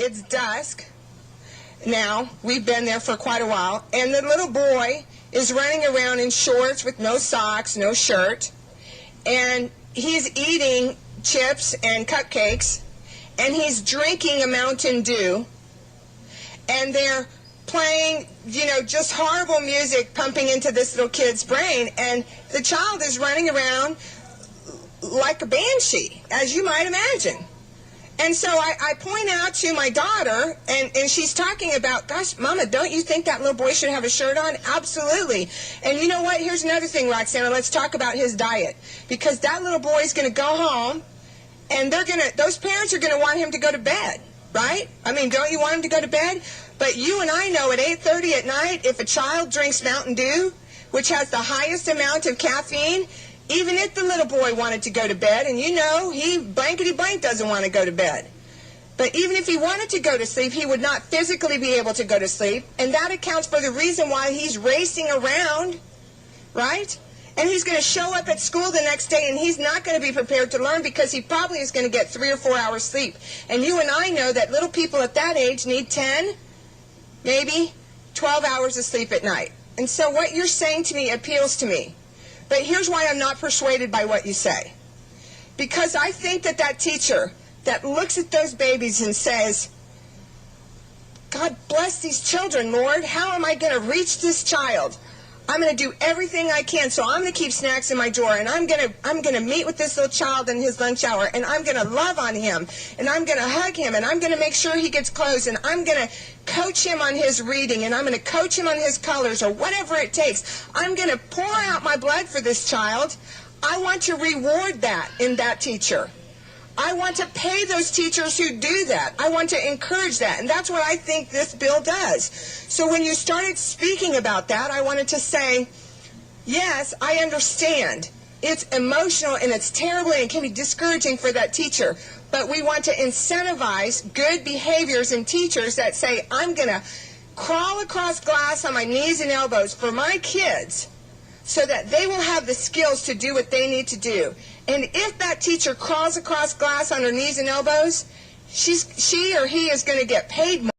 It's dusk now. We've been there for quite a while. And the little boy is running around in shorts with no socks, no shirt. And he's eating chips and cupcakes. And he's drinking a Mountain Dew. And they're playing, just horrible music pumping into this little kid's brain. And the child is running around like a banshee, as you might imagine. And so I point out to my daughter, and she's talking about, gosh, Mama, don't you think that little boy should have a shirt on? Absolutely. And you know what? Here's another thing, Roxana. Let's talk about his diet. Because that little boy's going to go home, and those parents are going to want him to go to bed, right? I mean, don't you want him to go to bed? But you and I know at 8:30 at night, if a child drinks Mountain Dew, which has the highest amount of caffeine, even if the little boy wanted to go to bed, and he blankety blank doesn't want to go to bed. But even if he wanted to go to sleep, he would not physically be able to go to sleep. And that accounts for the reason why he's racing around, right? And he's going to show up at school the next day, and he's not going to be prepared to learn because he probably is going to get 3 or 4 hours sleep. And you and I know that little people at that age need 10, maybe 12 hours of sleep at night. And so what you're saying to me appeals to me. But here's why I'm not persuaded by what you say. Because I think that teacher that looks at those babies and says, God bless these children, Lord. How am I going to reach this child? I'm going to do everything I can. So I'm going to keep snacks in my drawer, and I'm going to meet with this little child in his lunch hour, and I'm going to love on him, and I'm going to hug him, and I'm going to make sure he gets clothes, and I'm going to coach him on his reading, and I'm going to coach him on his colors, or whatever it takes. I'm going to pour out my blood for this child. I want to reward that in that teacher. I want to pay those teachers who do that. I want to encourage that. And that's what I think this bill does. So when you started speaking about that, I wanted to say, yes, I understand. It's emotional and it's terrible and it can be discouraging for that teacher. But we want to incentivize good behaviors in teachers that say, I'm going to crawl across glass on my knees and elbows for my kids so that they will have the skills to do what they need to do. And if that teacher crawls across glass on her knees and elbows, she or he is going to get paid more.